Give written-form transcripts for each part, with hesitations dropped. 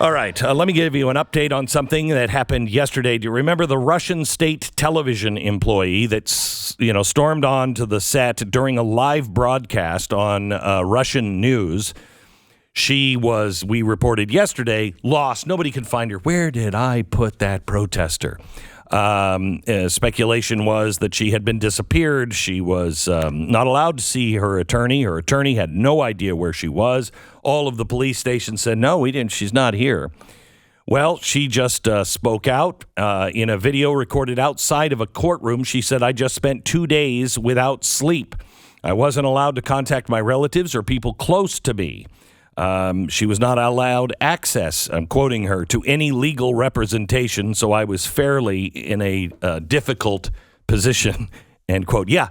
All right, let me give you an update on something that happened yesterday. Do you remember the Russian state television employee that stormed onto the set during a live broadcast on Russian news? She was, we reported yesterday, lost. Nobody could find her. Where did I put that protester? Speculation was that she had been disappeared. She was not allowed to see her attorney. Her attorney had no idea where she was. All of the police stations said, no, we didn't. She's not here. Well, she just spoke out in a video recorded outside of a courtroom. She said, I just spent 2 days without sleep. I wasn't allowed to contact my relatives or people close to me. She was not allowed access, I'm quoting her, to any legal representation, so I was fairly in a difficult position, end quote. Yeah,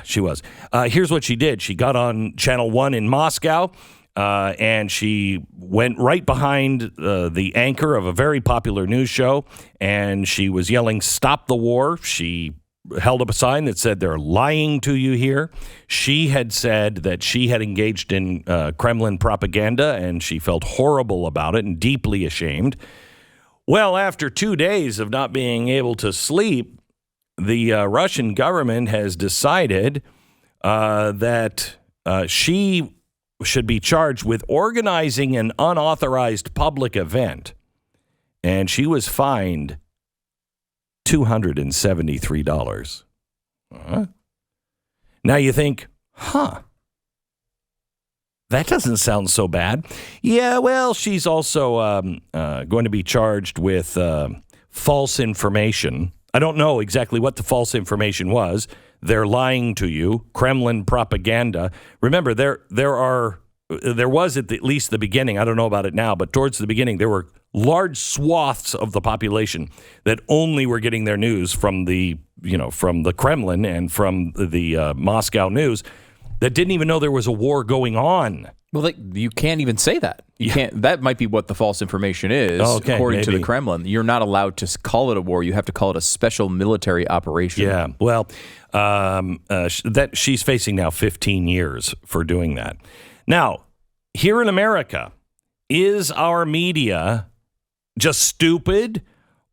she was. Here's what she did. She got on Channel 1 in Moscow, and she went right behind the anchor of a very popular news show, and she was yelling, "Stop the war." She held up a sign that said, "They're lying to you here." She had said that she had engaged in Kremlin propaganda, and she felt horrible about it and deeply ashamed. Well, after 2 days of not being able to sleep, the Russian government has decided that she should be charged with organizing an unauthorized public event, and she was fined $273. Now you think, that doesn't sound so bad. Yeah, well, she's also going to be charged with false information. I don't know exactly what the false information was. They're lying to you. Kremlin propaganda. Remember, there was at least the beginning. I don't know about it now, but towards the beginning, there were large swaths of the population that only were getting their news from the Kremlin and from the Moscow news that didn't even know there was a war going on. Well, you can't even say that. You can't. That might be what the false information is, according to the Kremlin. You're not allowed to call it a war. You have to call it a special military operation. Yeah. Well, that she's facing now 15 years for doing that. Now, here in America, is our media just stupid,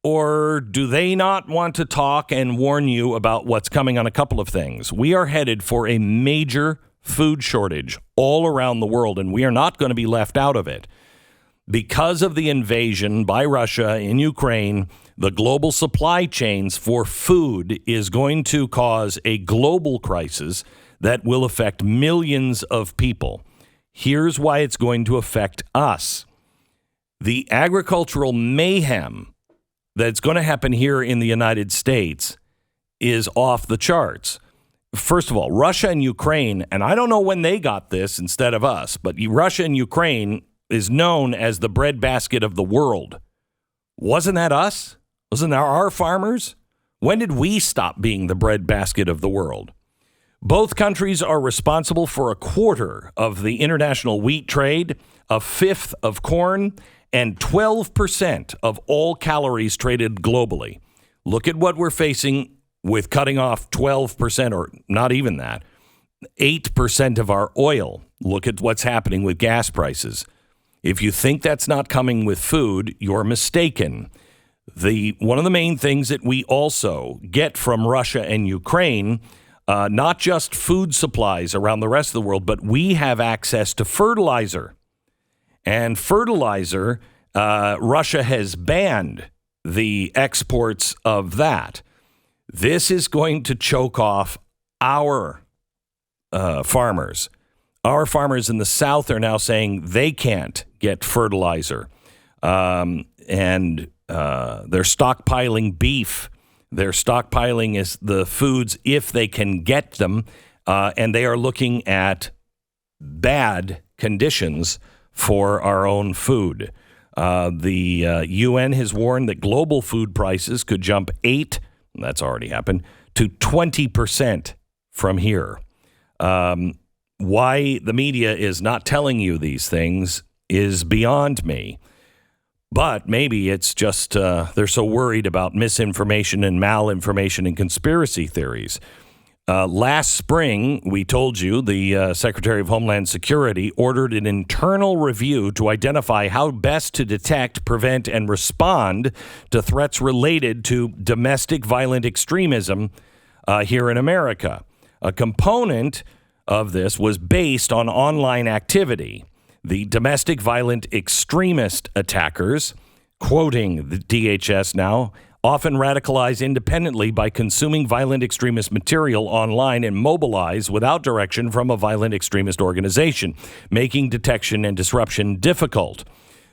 or do they not want to talk and warn you about what's coming on a couple of things? We are headed for a major food shortage all around the world, and we are not going to be left out of it. Because of the invasion by Russia in Ukraine, the global supply chains for food is going to cause a global crisis that will affect millions of people. Here's why it's going to affect us. The agricultural mayhem that's going to happen here in the United States is off the charts. First of all, Russia and Ukraine, and I don't know when they got this instead of us, but Russia and Ukraine is known as the breadbasket of the world. Wasn't that us? Wasn't that our farmers? When did we stop being the breadbasket of the world? Both countries are responsible for 1/4 of the international wheat trade, 1/5 of corn, and 12% of all calories traded globally. Look at what we're facing with cutting off 12%, or not even that, 8% of our oil. Look at what's happening with gas prices. If you think that's not coming with food, you're mistaken. One of the main things that we also get from Russia and Ukraine, not just food supplies around the rest of the world, but we have access to fertilizer. And fertilizer, Russia has banned the exports of that. This is going to choke off our farmers. Our farmers in the South are now saying they can't get fertilizer. And they're stockpiling beef. They're stockpiling the foods if they can get them. And they are looking at bad conditions for our own food. The UN has warned that global food prices could jump 8%, that's already happened, to 20% from here. Why the media is not telling you these things is beyond me. But maybe it's just they're so worried about misinformation and malinformation and conspiracy theories. Last spring, we told you the Secretary of Homeland Security ordered an internal review to identify how best to detect, prevent, and respond to threats related to domestic violent extremism here in America. A component of this was based on online activity. The domestic violent extremist attackers, quoting the DHS now, often radicalize independently by consuming violent extremist material online and mobilize without direction from a violent extremist organization, making detection and disruption difficult.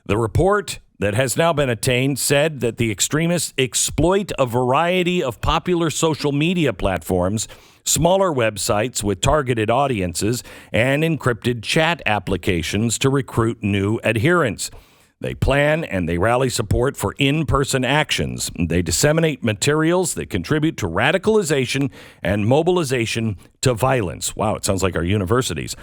The report that has now been attained said that the extremists exploit a variety of popular social media platforms, smaller websites with targeted audiences, and encrypted chat applications to recruit new adherents. They plan and they rally support for in-person actions. They disseminate materials that contribute to radicalization and mobilization to violence. Wow, it sounds like our universities.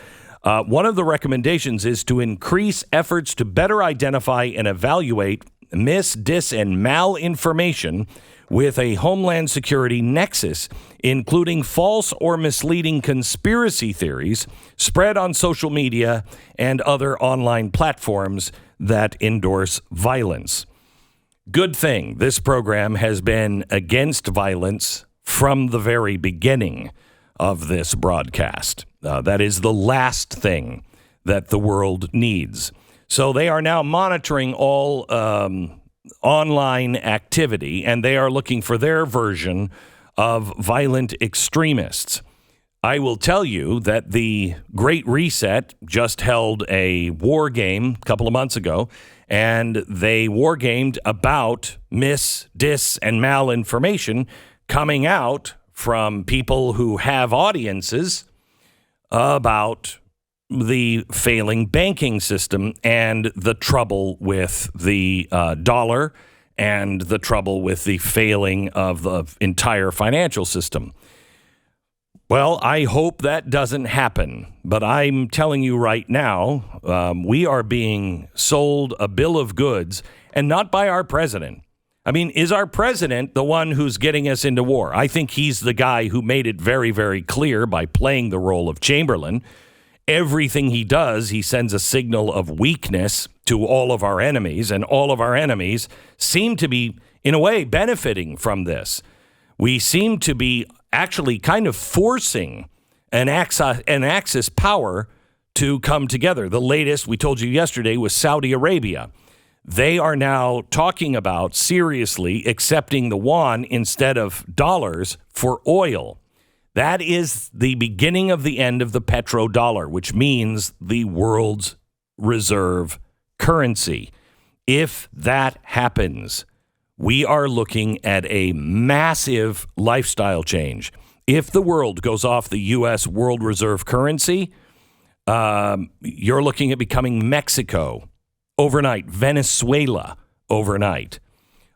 One of the recommendations is to increase efforts to better identify and evaluate mis, dis, and malinformation with a Homeland Security nexus, including false or misleading conspiracy theories spread on social media and other online platforms that endorse violence. Good thing this program has been against violence from the very beginning of this broadcast. That is the last thing that the world needs. So they are now monitoring all online activity, and they are looking for their version of violent extremists. I will tell you that the Great Reset just held a war game a couple of months ago, and they war gamed about mis, dis, and malinformation coming out from people who have audiences about the failing banking system and the trouble with the dollar and the trouble with the failing of the entire financial system. Well, I hope that doesn't happen, but I'm telling you right now, we are being sold a bill of goods, and not by our president. I mean, is our president the one who's getting us into war? I think he's the guy who made it very, very clear by playing the role of Chamberlain. Everything he does, he sends a signal of weakness to all of our enemies, and all of our enemies seem to be, in a way, benefiting from this. We seem to be actually kind of forcing an Axis power to come together. The latest, we told you yesterday, was Saudi Arabia. They are now talking about seriously accepting the yuan instead of dollars for oil. That is the beginning of the end of the petrodollar, which means the world's reserve currency. If that happens, we are looking at a massive lifestyle change. If the world goes off the U.S. world reserve currency, you're looking at becoming Mexico overnight, Venezuela overnight.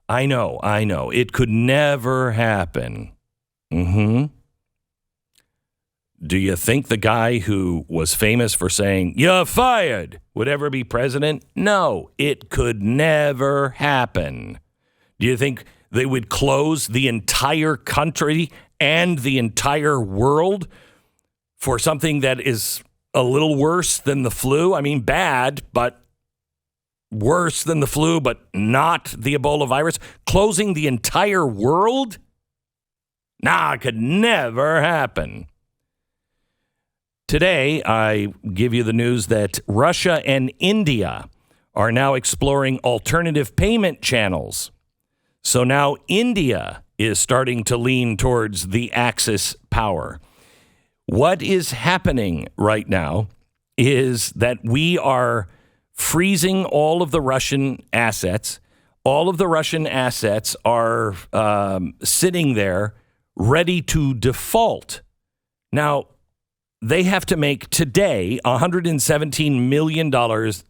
I know. It could never happen. Do you think the guy who was famous for saying, "You're fired," would ever be president? No, it could never happen. Do you think they would close the entire country and the entire world for something that is a little worse than the flu? I mean, bad, but worse than the flu, but not the Ebola virus? Closing the entire world? Nah, it could never happen. Today, I give you the news that Russia and India are now exploring alternative payment channels. So now India is starting to lean towards the Axis power. What is happening right now is that we are freezing all of the Russian assets. All of the Russian assets are sitting there ready to default. Now, they have to make today $117 million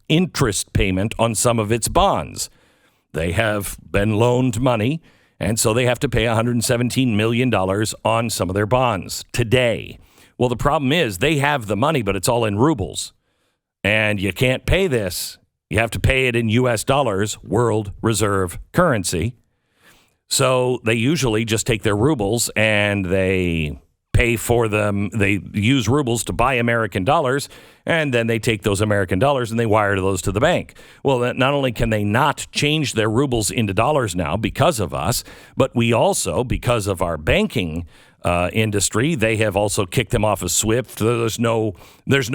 interest payment on some of its bonds. They have been loaned money, and so they have to pay $117 million on some of their bonds today. Well, the problem is they have the money, but it's all in rubles. And you can't pay this. You have to pay it in U.S. dollars, world reserve currency. So they usually just take their rubles and they pay for them. They use rubles to buy American dollars, and then they take those American dollars and they wire those to the bank. Well, not only can they not change their rubles into dollars now because of us, but we also, because of our banking industry, they have also kicked them off of SWIFT. There's no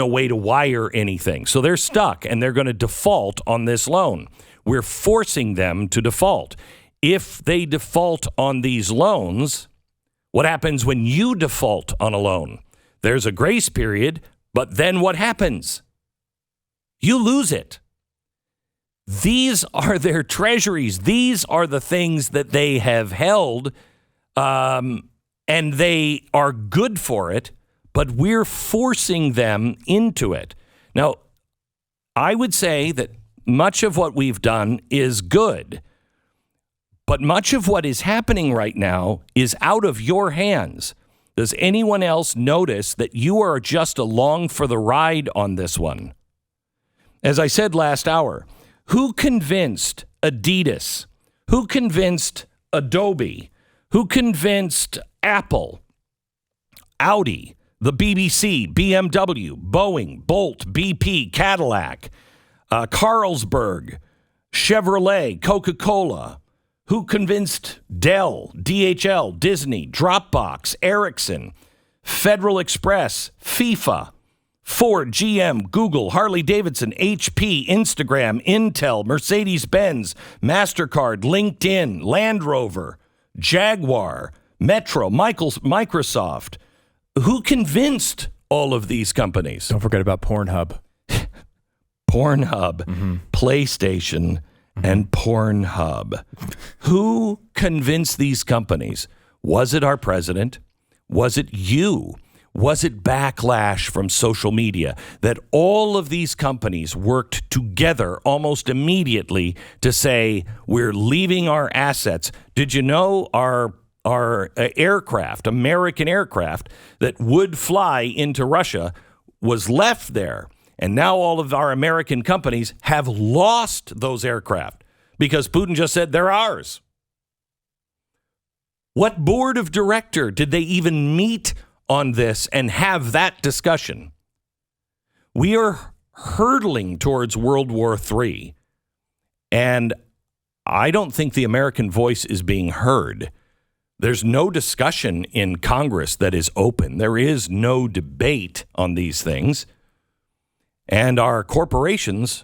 way to wire anything. So they're stuck, and they're going to default on this loan. We're forcing them to default. If they default on these loans, what happens when you default on a loan? There's a grace period, but then what happens? You lose it. These are their treasuries. These are the things that they have held, and they are good for it, but we're forcing them into it. Now, I would say that much of what we've done is good, but much of what is happening right now is out of your hands. Does anyone else notice that you are just along for the ride on this one? As I said last hour, who convinced Adidas? Who convinced Adobe? Who convinced Apple, Audi, the BBC, BMW, Boeing, Bolt, BP, Cadillac, Carlsberg, Chevrolet, Coca-Cola? Who convinced Dell, DHL, Disney, Dropbox, Ericsson, Federal Express, FIFA, Ford, GM, Google, Harley-Davidson, HP, Instagram, Intel, Mercedes-Benz, MasterCard, LinkedIn, Land Rover, Jaguar, Metro, Microsoft? Who convinced all of these companies? Don't forget about Pornhub. PlayStation, and Pornhub. Who convinced these companies? Was it our president? Was it you? Was it backlash from social media that all of these companies worked together almost immediately to say, we're leaving our assets? Did you know our aircraft, American aircraft that would fly into Russia was left there? And now all of our American companies have lost those aircraft because Putin just said they're ours. What board of director did they even meet on this and have that discussion? We are hurtling towards World War III, and I don't think the American voice is being heard. There's no discussion in Congress that is open. There is no debate on these things. And our corporations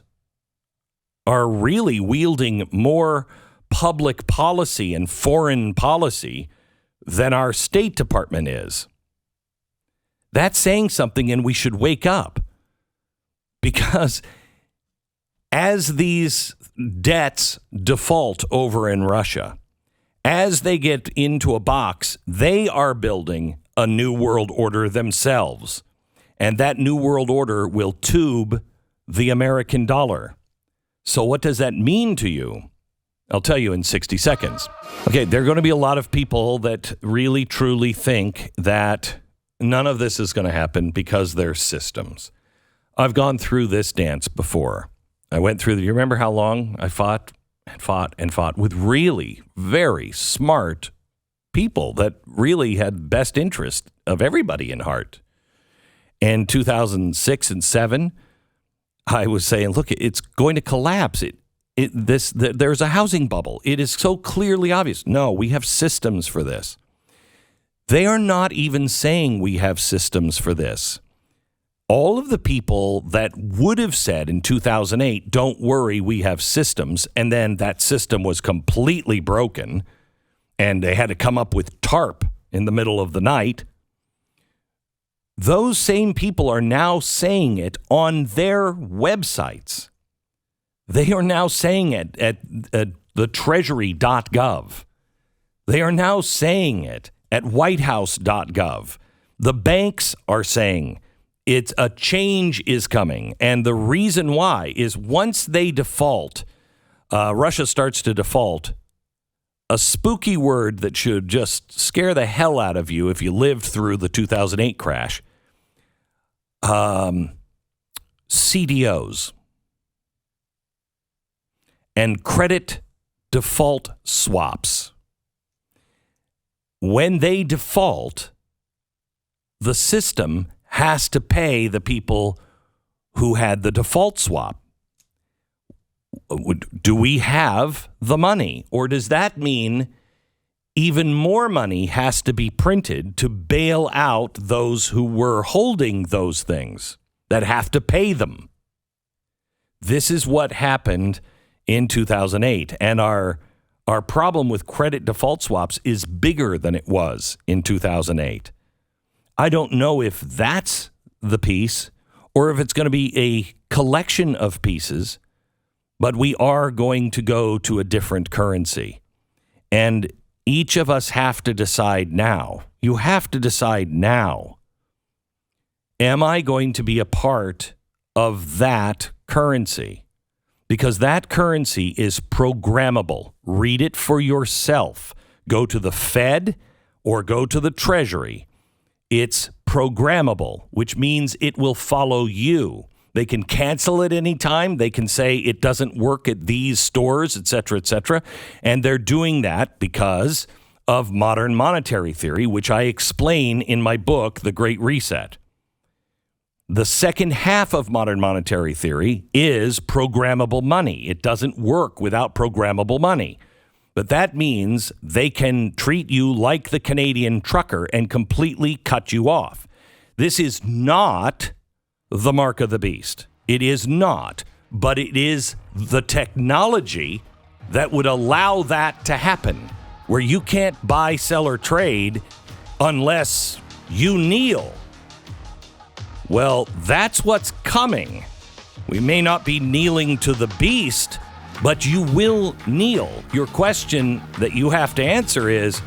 are really wielding more public policy and foreign policy than our State Department is. That's saying something, and we should wake up. Because as these debts default over in Russia, as they get into a box, they are building a new world order themselves. And that new world order will tube the American dollar. So what does that mean to you? I'll tell you in 60 seconds. Okay, there are going to be a lot of people that really, truly think that none of this is going to happen because they're systems. I've gone through this dance before. I went through, you remember how long I fought with really very smart people that really had best interest of everybody in heart. In 2006 and 7, I was saying, look, it's going to collapse. There's a housing bubble. It is so clearly obvious. No, we have systems for this. They are not even saying we have systems for this. All of the people that would have said in 2008, don't worry, we have systems, and then that system was completely broken, and they had to come up with TARP in the middle of the night. Those same people are now saying it on their websites. They are now saying it at the treasury.gov. They are now saying it at whitehouse.gov. The banks are saying it's a change is coming. And the reason why is once they default, Russia starts to default, a spooky word that should just scare the hell out of you if you lived through the 2008 crash. CDOs and credit default swaps. When they default, the system has to pay the people who had the default swap. Do we have the money? Or does that mean even more money has to be printed to bail out those who were holding those things that have to pay them? This is what happened in 2008. And our problem with credit default swaps is bigger than it was in 2008. I don't know if that's the piece or if it's going to be a collection of pieces, but we are going to go to a different currency. And each of us have to decide now. You have to decide now. Am I going to be a part of that currency? Because that currency is programmable. Read it for yourself. Go to the Fed or go to the Treasury. It's programmable, which means it will follow you. They can cancel it anytime. They can say it doesn't work at these stores, et cetera, et cetera. And they're doing that because of modern monetary theory, which I explain in my book, The Great Reset. The second half of modern monetary theory is programmable money. It doesn't work without programmable money. But that means they can treat you like the Canadian trucker and completely cut you off. This is not the mark of the beast. It is not, but it is the technology that would allow that to happen, where you can't buy, sell, or trade unless you kneel. Well, that's what's coming. We may not be kneeling to the beast, but you will kneel. Your question that you have to answer is,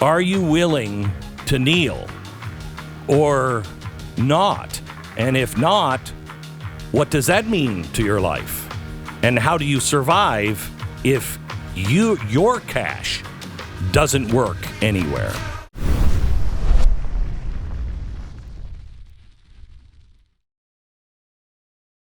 are you willing to kneel or not? And if not, what does that mean to your life? And how do you survive if your cash doesn't work anywhere?